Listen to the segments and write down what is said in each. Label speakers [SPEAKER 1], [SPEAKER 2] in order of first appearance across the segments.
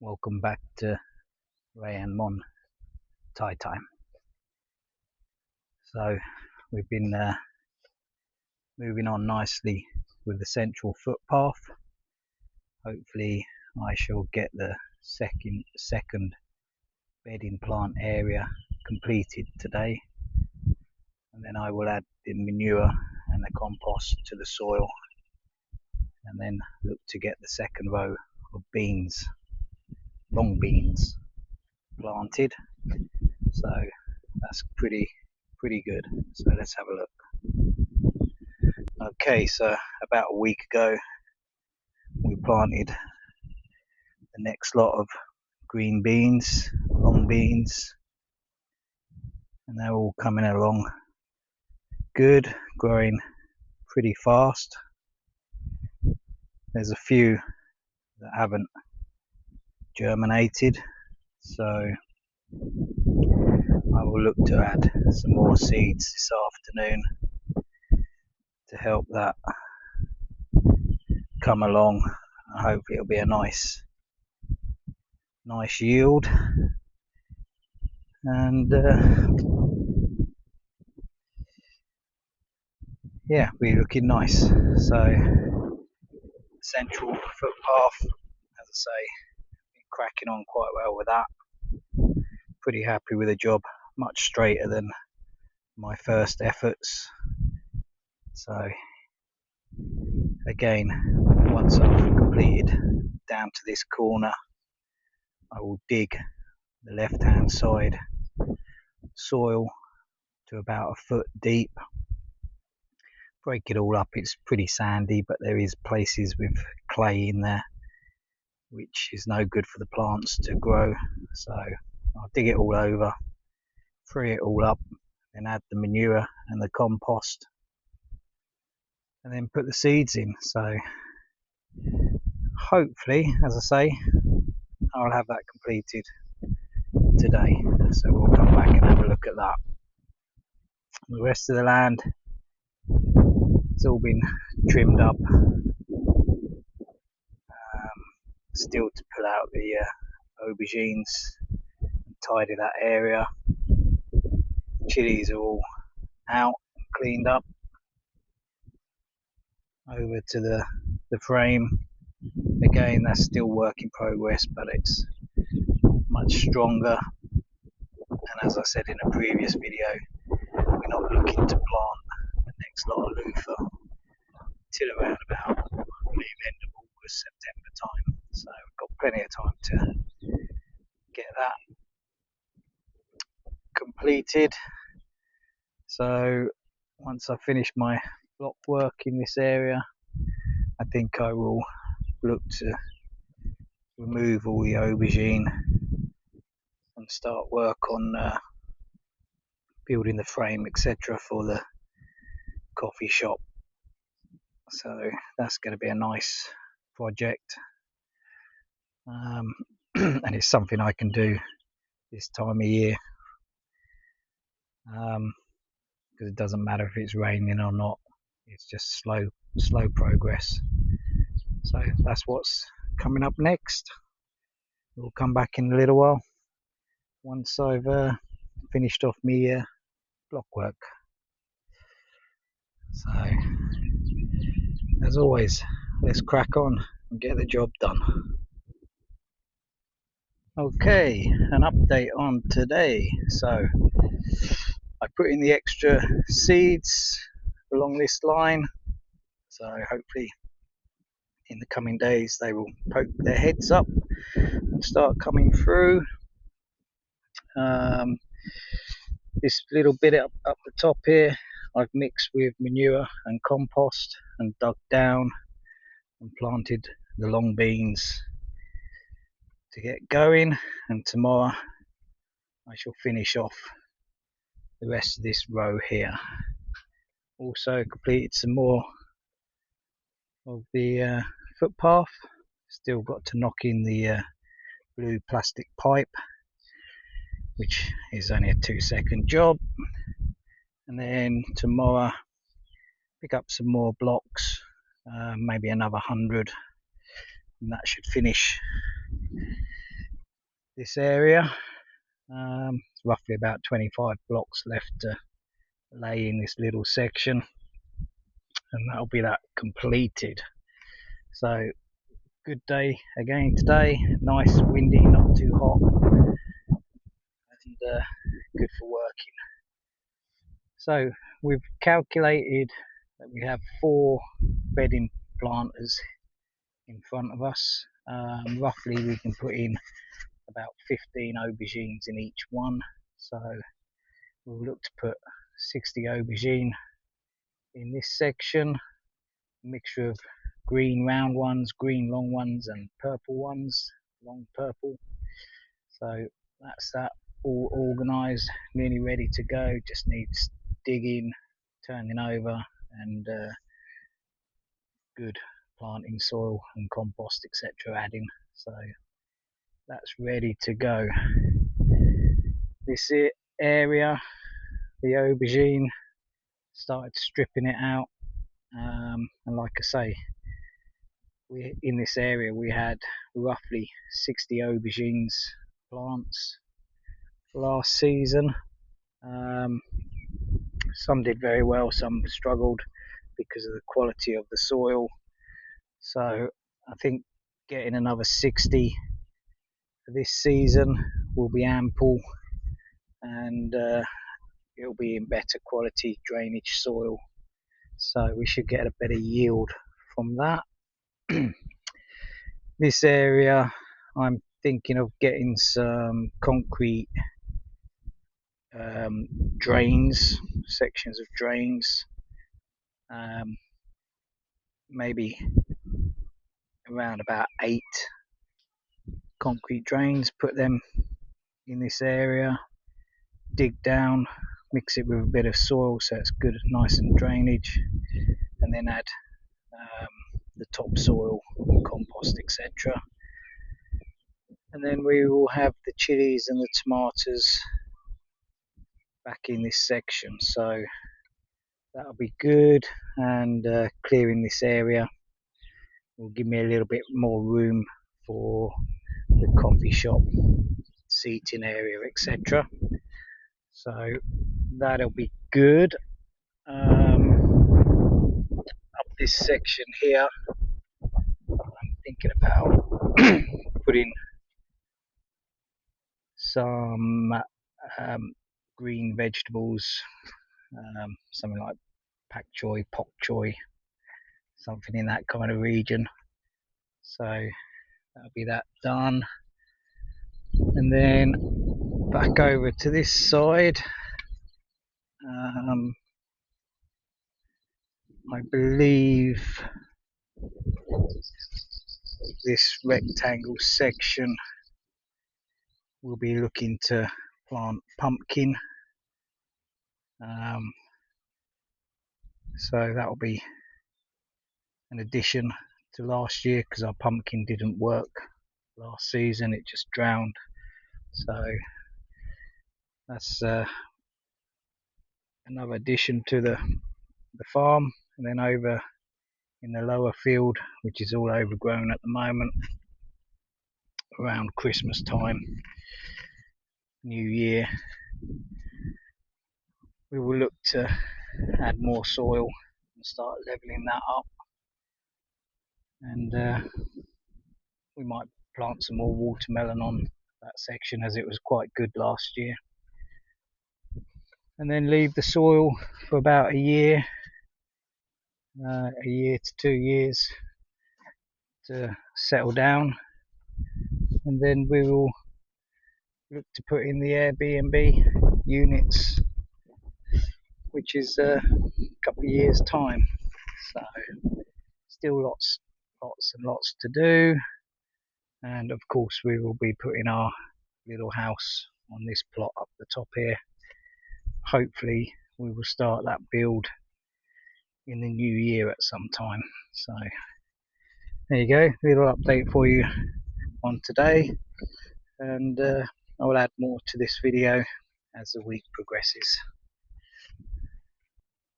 [SPEAKER 1] Welcome back to Ray and Mon Thai time. So we've been moving on nicely with the central footpath. Hopefully I shall get the second bedding plant area completed today, and then I will add the manure and the compost to the soil, and then look to get the second row of beans, long beans, planted. So that's pretty good. So let's have a look. Okay, so about a week ago we planted the next lot of green beans, long beans, and they're all coming along good, growing pretty fast. There's a few that haven't germinated, so I will look to add some more seeds this afternoon to help that come along. Hopefully it'll be a nice yield, and yeah, we're looking nice. So central footpath, as I say, been cracking on quite well with that. Pretty happy with the job, much straighter than my first efforts. So again, once I've completed down to this corner, I will dig the left hand side soil to about a foot deep, break it all up. It's pretty sandy, but there is places with clay in there which is no good for the plants to grow, so I'll dig it all over, free it all up, and add the manure and the compost, and then put the seeds in. So hopefully, as I say, I'll have that completed today, so we'll come back and have a look at that. The rest of the land, it's all been trimmed up. Still to pull out the aubergines and tidy that area. Chilies are all out, cleaned up. Over to the frame. Again, that's still work in progress, but it's much stronger. And as I said in a previous video, we're not looking to plant the next lot of loofah till around about, I believe, end of August, September time. So we've got plenty of time to get that completed. So once I finish my block work in this area, I think I will look to remove all the aubergine and start work on building the frame, etc., for the coffee shop. So that's going to be a nice project, and it's something I can do this time of year, because it doesn't matter if it's raining or not. It's just slow progress. So that's what's coming up next. We'll come back in a little while once I've finished off my block work. So as always, let's crack on and get the job done. Okay, an update on today. So I put in the extra seeds along this line, so hopefully in the coming days they will poke their heads up and start coming through. This little bit up the top here, I've mixed with manure and compost and dug down and planted the long beans to get going, and tomorrow I shall finish off the rest of this row here. Also completed some more of the footpath. Still got to knock in the blue plastic pipe, which is only a 2-second job, and then tomorrow pick up some more blocks, maybe another 100, and that should finish this area. It's roughly about 25 blocks left to lay in this little section, and that'll be that completed. So good day again today, nice windy, not too hot, and good for working. So we've calculated that we have 4 bedding planters in front of us. Roughly we can put in about 15 aubergines in each one, so we'll look to put 60 aubergine in this section, a mixture of green round ones, green long ones, and purple ones, long purple. So that's that all organised, nearly ready to go. Just needs digging, turning over, and good planting soil and compost, etc. adding. So that's ready to go. This area, the aubergine, started stripping it out, and like I say, in this area we had roughly 60 aubergines plants last season. Some did very well, some struggled because of the quality of the soil. So I think getting another 60 for this season will be ample, and it'll be in better quality drainage soil, so we should get a better yield from that. This area I'm thinking of getting some concrete drains, sections of drains, maybe around about 8 concrete drains, put them in this area, dig down, mix it with a bit of soil so it's good, nice and drainage, and then add the topsoil, compost, etc. And then we will have the chilies and the tomatoes back in this section, so that'll be good. And clearing this area will give me a little bit more room for the coffee shop, seating area, etc. So that'll be good. Up this section here, I'm thinking about putting some green vegetables, something like pak choy, pok choy, something in that kind of region. So that'll be that done. And then back over to this side, I believe this rectangle section we'll be looking to plant pumpkin, so that'll be an addition to last year because our pumpkin didn't work last season, it just drowned. So that's another addition to the farm. And then over in the lower field, which is all overgrown at the moment, around Christmas time, New Year, we will look to add more soil and start leveling that up, and we might plant some more watermelon on that section as it was quite good last year, and then leave the soil for about a year to 2 years to settle down, and then we will look to put in the Airbnb units, which is a couple of years time. So still lots and lots to do, and of course we will be putting our little house on this plot up the top here. Hopefully we will start that build in the new year at some time. So there you go, little update for you on today, and I will add more to this video as the week progresses.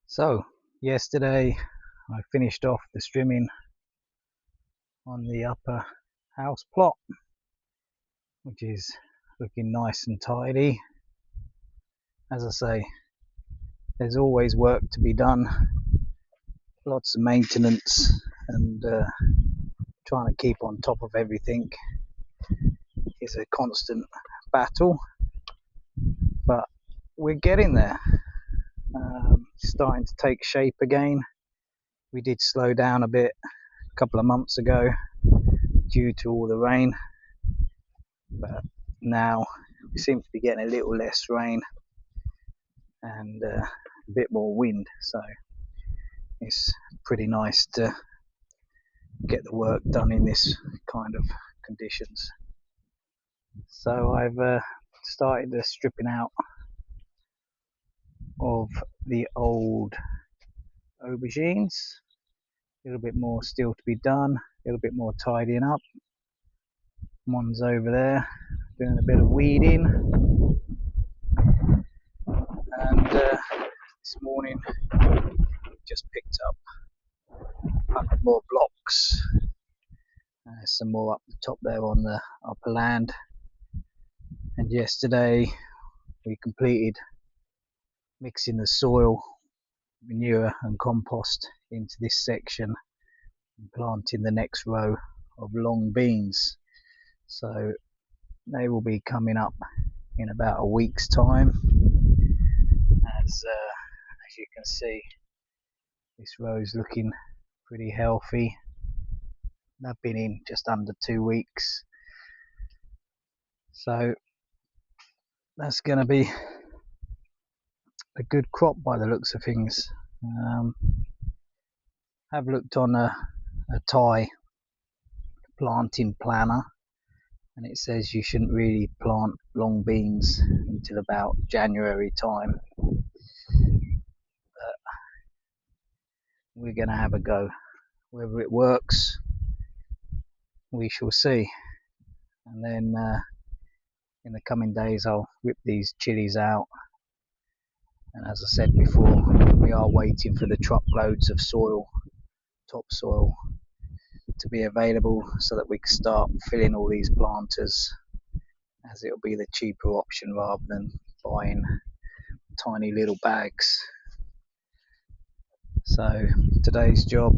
[SPEAKER 1] So yesterday I finished off the strimming on the upper house plot, which is looking nice and tidy. As I say, there's always work to be done, lots of maintenance, and trying to keep on top of everything is a constant battle, but we're getting there. Starting to take shape again. We did slow down a bit a couple of months ago due to all the rain, but now we seem to be getting a little less rain and a bit more wind, so it's pretty nice to get the work done in this kind of conditions. So I've started the stripping out of the old aubergines. A little bit more still to be done, a little bit more tidying up. One's over there doing a bit of weeding, and this morning just picked up 100 more blocks. Some more up the top there on the upper land, and yesterday we completed mixing the soil, manure and compost into this section and planting the next row of long beans. So they will be coming up in about a week's time. As you can see, this row is looking pretty healthy. They've been in just under 2 weeks, so that's going to be a good crop by the looks of things. I've looked on a Thai planting planner, and it says you shouldn't really plant long beans until about January time, but we're going to have a go. Whether it works, we shall see. And then in the coming days I'll whip these chilies out, and as I said before, we are waiting for the truckloads of soil, topsoil, to be available so that we can start filling all these planters, as it'll be the cheaper option rather than buying tiny little bags. So today's job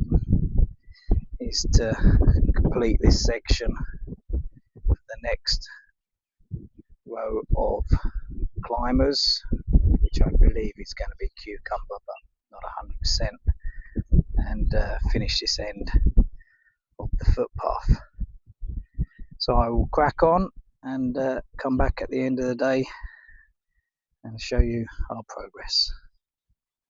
[SPEAKER 1] is to complete this section for the next row of climbers, which I believe is going to be cucumber, but not 100%, and finish this end of the footpath. So I will crack on and come back at the end of the day and show you our progress.